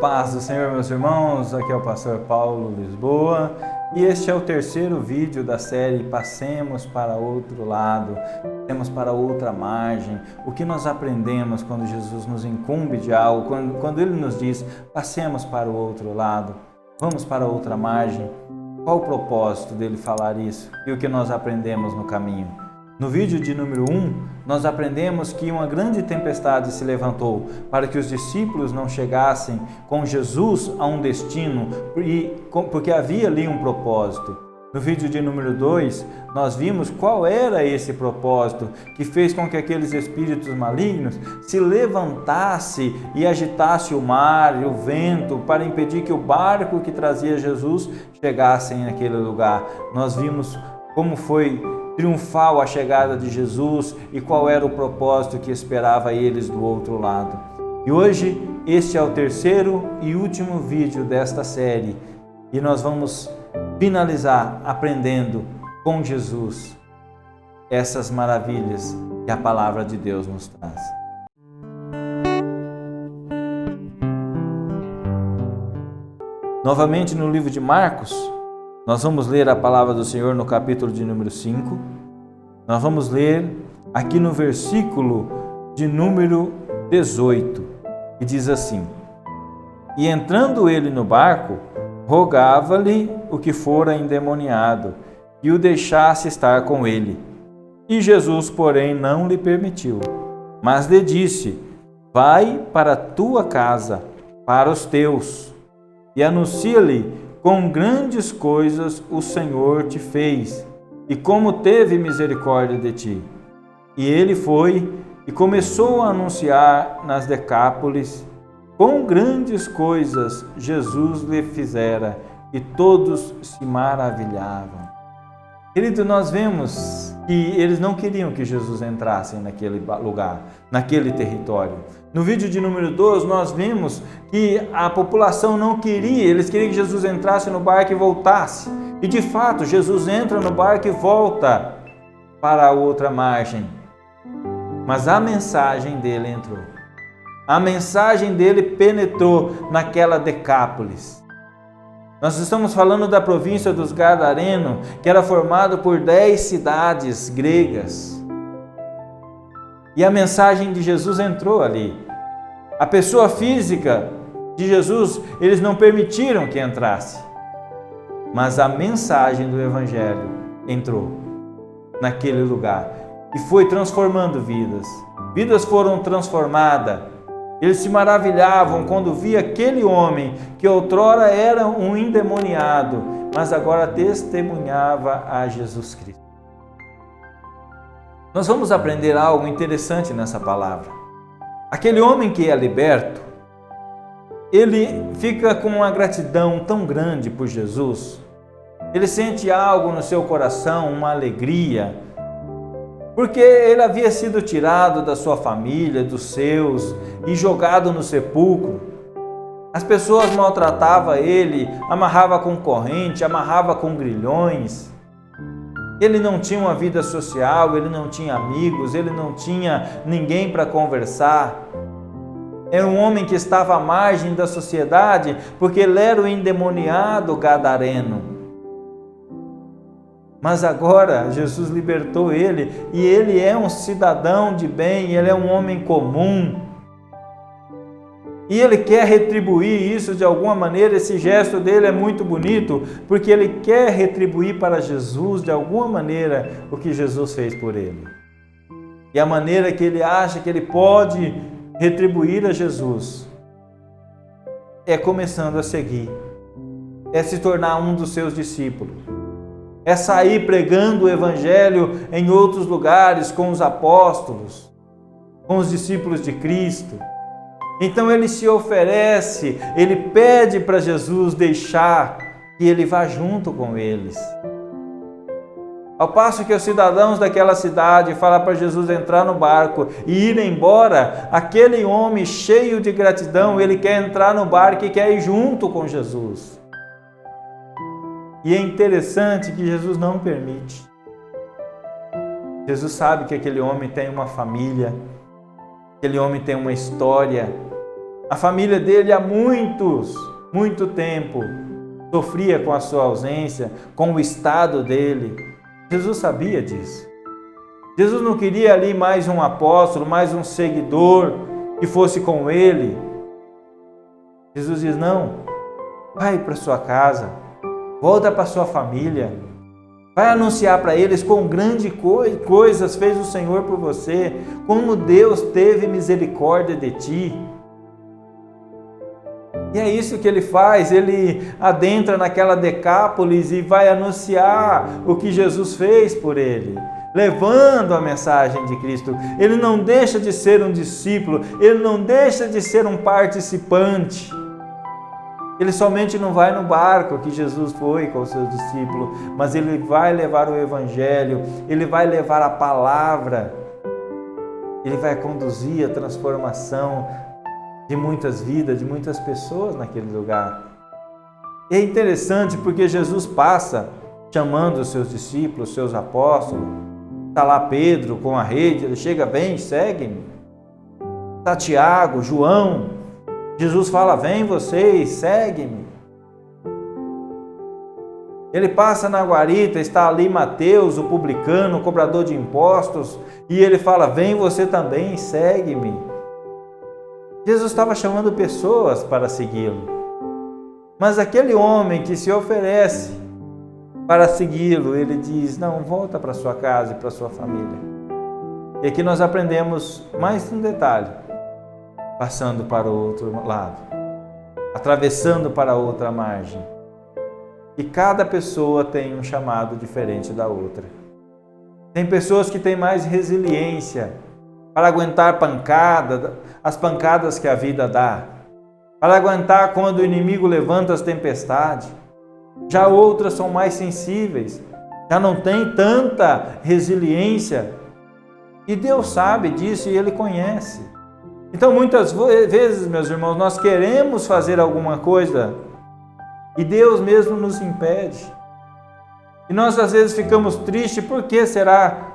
paz do Senhor, meus irmãos, aqui é o pastor Paulo Lisboa e este é o terceiro vídeo da série Passemos para outro lado, passemos para outra margem. O que nós aprendemos quando Jesus nos incumbe de algo, quando Ele nos diz, passemos para o outro lado, vamos para outra margem. Qual o propósito dele falar isso e o que nós aprendemos no caminho? No vídeo de número 1, nós aprendemos que uma grande tempestade se levantou para que os discípulos não chegassem com Jesus a um destino, porque havia ali um propósito. No vídeo de número 2, nós vimos qual era esse propósito que fez com que aqueles espíritos malignos se levantassem e agitassem o mar e o vento para impedir que o barco que trazia Jesus chegasse naquele lugar. Nós vimos como foi triunfal a chegada de Jesus e qual era o propósito que esperava eles do outro lado. E hoje este é o terceiro e último vídeo desta série e nós vamos finalizar aprendendo com Jesus essas maravilhas que a palavra de Deus nos traz. Novamente no livro de Marcos, nós vamos ler a palavra do Senhor no capítulo de número 5. Nós vamos ler aqui no versículo de número 18, que diz assim: E entrando ele no barco, rogava-lhe o que fora endemoniado, que o deixasse estar com ele. E Jesus, porém, não lhe permitiu, mas lhe disse: Vai para a tua casa, para os teus, e anuncia-lhe com grandes coisas o Senhor te fez, e como teve misericórdia de ti. E ele foi e começou a anunciar nas Decápolis quão grandes coisas Jesus lhe fizera, e todos se maravilhavam. Querido, nós vemos que eles não queriam que Jesus entrasse naquele lugar, naquele território. No vídeo de número 12, nós vimos que a população não queria, eles queriam que Jesus entrasse no barco e voltasse. E de fato, Jesus entra no barco e volta para a outra margem. Mas a mensagem dele entrou. A mensagem dele penetrou naquela Decápolis. Nós estamos falando da província dos Gadarenos, que era formado por 10 cidades gregas. E a mensagem de Jesus entrou ali. A pessoa física de Jesus, eles não permitiram que entrasse. Mas a mensagem do Evangelho entrou naquele lugar e foi transformando vidas. Vidas foram transformadas. Eles se maravilhavam quando via aquele homem que outrora era um endemoniado, mas agora testemunhava a Jesus Cristo. Nós vamos aprender algo interessante nessa palavra. Aquele homem que é liberto, ele fica com uma gratidão tão grande por Jesus. Ele sente algo no seu coração, uma alegria, porque ele havia sido tirado da sua família, dos seus, e jogado no sepulcro. As pessoas maltratavam ele, amarravam com corrente, amarravam com grilhões. Ele não tinha uma vida social, ele não tinha amigos, ele não tinha ninguém para conversar. Era um homem que estava à margem da sociedade, porque ele era o endemoniado gadareno. Mas agora Jesus libertou ele e ele é um cidadão de bem, ele é um homem comum. E ele quer retribuir isso de alguma maneira, esse gesto dele é muito bonito, porque ele quer retribuir para Jesus de alguma maneira o que Jesus fez por ele. E a maneira que ele acha que ele pode retribuir a Jesus é começando a seguir, é se tornar um dos seus discípulos. É sair pregando o Evangelho em outros lugares com os apóstolos, com os discípulos de Cristo. Então ele se oferece, ele pede para Jesus deixar que ele vá junto com eles. Ao passo que os cidadãos daquela cidade falam para Jesus entrar no barco e ir embora, aquele homem cheio de gratidão, ele quer entrar no barco e quer ir junto com Jesus. E é interessante que Jesus não permite. Jesus sabe que aquele homem tem uma família, aquele homem tem uma história, A família dele há muito tempo sofria com a sua ausência, com o estado dele. Jesus sabia disso. Jesus não queria ali mais um apóstolo, mais um seguidor que fosse com ele. Jesus diz: não, vai para sua casa, volta para sua família, vai anunciar para eles quão grande coisas fez o Senhor por você, como Deus teve misericórdia de ti. E é isso que ele faz, ele adentra naquela Decápolis e vai anunciar o que Jesus fez por ele, levando a mensagem de Cristo. Ele não deixa de ser um discípulo, ele não deixa de ser um participante. Ele somente não vai no barco que Jesus foi com os seus discípulos, mas ele vai levar o Evangelho, ele vai levar a palavra, ele vai conduzir a transformação de muitas vidas, de muitas pessoas naquele lugar. E é interessante porque Jesus passa chamando os seus discípulos, os seus apóstolos. Está lá Pedro com a rede, ele chega: vem, segue-me. Está Tiago, João. Jesus fala: vem vocês, segue-me. Ele passa na guarita, está ali Mateus, o publicano, o cobrador de impostos, e ele fala: vem você também, segue-me. Jesus estava chamando pessoas para segui-lo. Mas aquele homem que se oferece para segui-lo, ele diz: não, volta para sua casa e para sua família. E aqui nós aprendemos mais um detalhe, passando para o outro lado, atravessando para a outra margem. E cada pessoa tem um chamado diferente da outra. Tem pessoas que têm mais resiliência para aguentar as pancadas que a vida dá, para aguentar quando o inimigo levanta as tempestades. Já outras são mais sensíveis, já não têm tanta resiliência. E Deus sabe disso e Ele conhece. Então muitas vezes, meus irmãos, nós queremos fazer alguma coisa e Deus mesmo nos impede. E nós às vezes ficamos tristes: por que será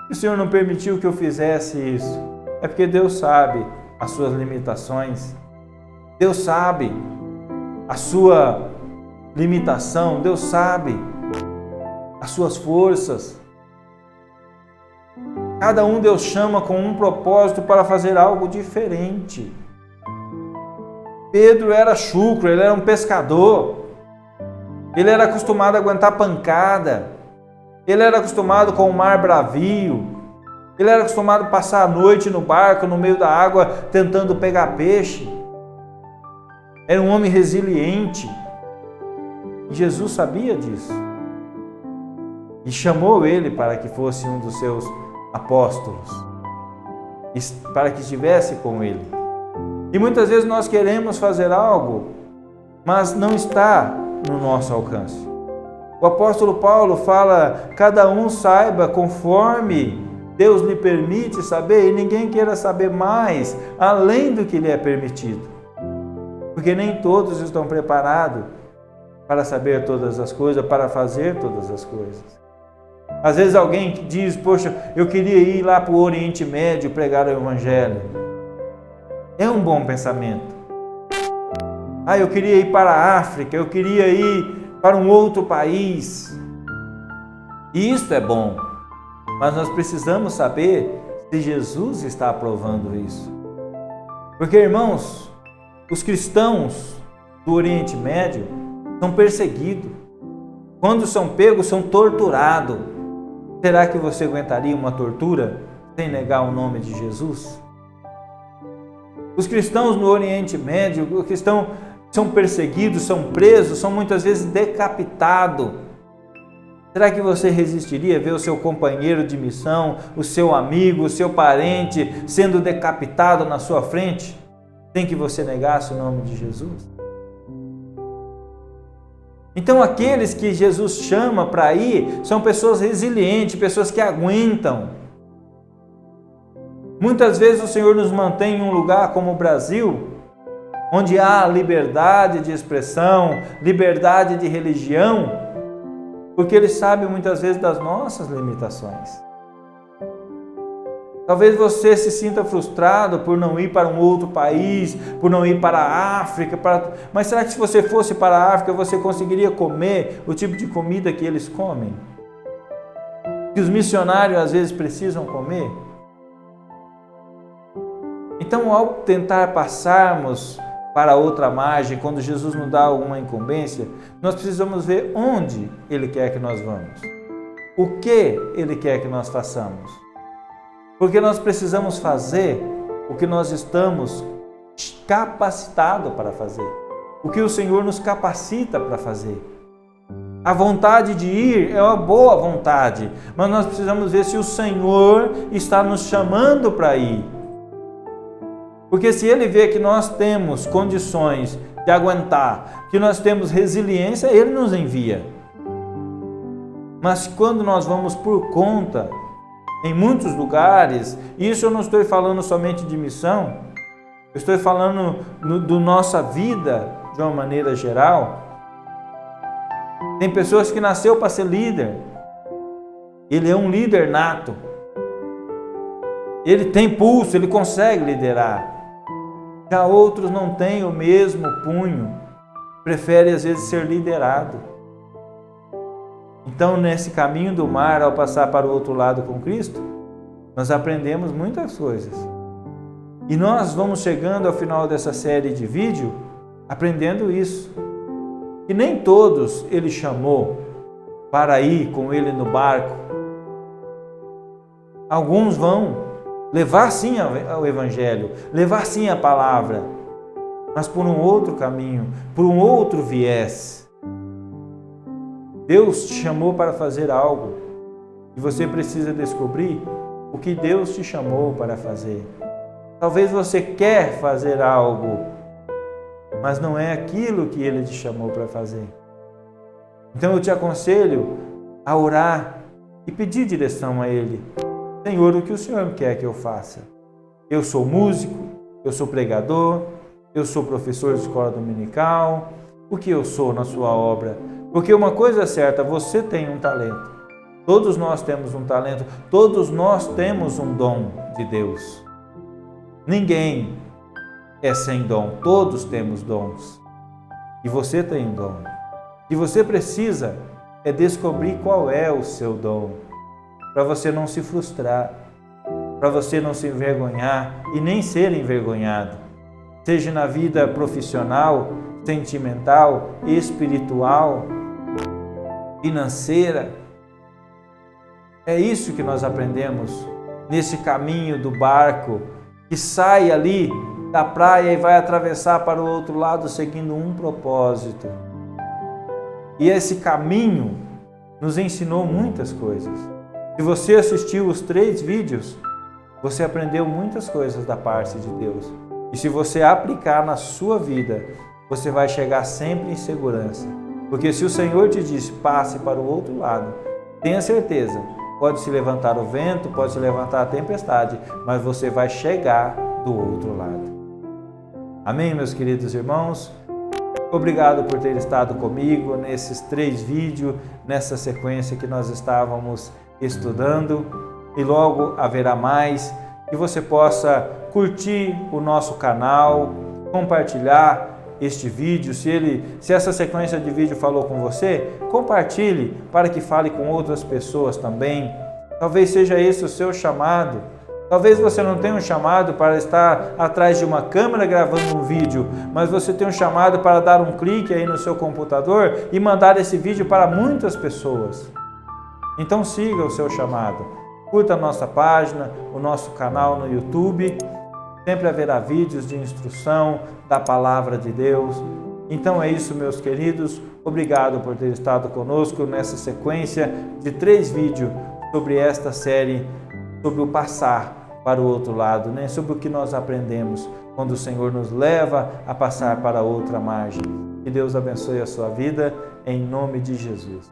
que o Senhor não permitiu que eu fizesse isso? É porque Deus sabe as suas limitações, Deus sabe a sua limitação, Deus sabe as suas forças. Cada um Deus chama com um propósito para fazer algo diferente. Pedro era chucro, ele era um pescador, ele era acostumado a aguentar pancada, ele era acostumado com o mar bravio, ele era acostumado a passar a noite no barco, no meio da água, tentando pegar peixe. Era um homem resiliente. E Jesus sabia disso. E chamou ele para que fosse um dos seus apóstolos, para que estivesse com ele. E muitas vezes nós queremos fazer algo, mas não está no nosso alcance. O apóstolo Paulo fala: cada um saiba conforme Deus lhe permite saber, e ninguém queira saber mais além do que lhe é permitido, porque nem todos estão preparados para saber todas as coisas, para fazer todas as coisas. Às vezes alguém diz: poxa, eu queria ir lá para o Oriente Médio pregar o Evangelho. É um bom pensamento. Eu queria ir para a África, eu queria ir para um outro país. E isso é bom, mas nós precisamos saber se Jesus está aprovando isso. Porque, irmãos, os cristãos do Oriente Médio são perseguidos. Quando são pegos, são torturados. Será que você aguentaria uma tortura sem negar o nome de Jesus? Os cristãos no Oriente Médio, os cristãos são perseguidos, são presos, são muitas vezes decapitados. Será que você resistiria a ver o seu companheiro de missão, o seu amigo, o seu parente sendo decapitado na sua frente, sem que você negasse o nome de Jesus? Então aqueles que Jesus chama para ir são pessoas resilientes, pessoas que aguentam. Muitas vezes o Senhor nos mantém em um lugar como o Brasil, onde há liberdade de expressão, liberdade de religião, porque Ele sabe muitas vezes das nossas limitações. Talvez você se sinta frustrado por não ir para um outro país, por não ir para a África. Mas será que se você fosse para a África, você conseguiria comer o tipo de comida que eles comem? Que os missionários às vezes precisam comer? Então, ao tentar passarmos para outra margem, quando Jesus nos dá alguma incumbência, nós precisamos ver onde Ele quer que nós vamos. O que Ele quer que nós façamos. Porque nós precisamos fazer o que nós estamos capacitados para fazer. O que o Senhor nos capacita para fazer. A vontade de ir é uma boa vontade, mas nós precisamos ver se o Senhor está nos chamando para ir. Porque se Ele vê que nós temos condições de aguentar, que nós temos resiliência, Ele nos envia. Mas quando nós vamos por conta, em muitos lugares, e isso eu não estou falando somente de missão, eu estou falando da nossa vida de uma maneira geral. Tem pessoas que nasceu para ser líder, ele é um líder nato, ele tem pulso, ele consegue liderar. Já outros não têm o mesmo punho, prefere às vezes ser liderado. Então, nesse caminho do mar, ao passar para o outro lado com Cristo, nós aprendemos muitas coisas. E nós vamos chegando ao final dessa série de vídeo aprendendo isso. Que nem todos Ele chamou para ir com Ele no barco. Alguns vão levar sim ao Evangelho, levar sim a palavra, mas por um outro caminho, por um outro viés. Deus te chamou para fazer algo e você precisa descobrir o que Deus te chamou para fazer. Talvez você quer fazer algo, mas não é aquilo que Ele te chamou para fazer. Então eu te aconselho a orar e pedir direção a Ele. Senhor, o que o Senhor quer que eu faça? Eu sou músico, eu sou pregador, eu sou professor de escola dominical. O que eu sou na sua obra? Porque uma coisa é certa, você tem um talento. Todos nós temos um talento, todos nós temos um dom de Deus. Ninguém é sem dom, todos temos dons. E você tem um dom. E você precisa é descobrir qual é o seu dom, para você não se frustrar, para você não se envergonhar e nem ser envergonhado. Seja na vida profissional, sentimental, espiritual, financeira. É isso que nós aprendemos nesse caminho do barco que sai ali da praia e vai atravessar para o outro lado seguindo um propósito. E esse caminho nos ensinou muitas coisas. Se você assistiu os 3 vídeos, você aprendeu muitas coisas da parte de Deus. E se você aplicar na sua vida, você vai chegar sempre em segurança. Porque se o Senhor te disse, passe para o outro lado, tenha certeza, pode se levantar o vento, pode se levantar a tempestade, mas você vai chegar do outro lado. Amém, meus queridos irmãos? Obrigado por ter estado comigo nesses 3 vídeos, nessa sequência que nós estávamos estudando. E logo haverá mais, que você possa curtir o nosso canal, compartilhar este vídeo. Se essa sequência de vídeo falou com você, compartilhe para que fale com outras pessoas também. Talvez seja esse o seu chamado. Talvez você não tenha um chamado para estar atrás de uma câmera gravando um vídeo, mas você tem um chamado para dar um clique aí no seu computador e mandar esse vídeo para muitas pessoas. Então siga o seu chamado. Curta a nossa página, o nosso canal no YouTube. Sempre haverá vídeos de instrução da Palavra de Deus. Então é isso, meus queridos. Obrigado por ter estado conosco nessa sequência de 3 vídeos sobre esta série, sobre o passar para o outro lado, né? Sobre o que nós aprendemos quando o Senhor nos leva a passar para outra margem. Que Deus abençoe a sua vida, em nome de Jesus.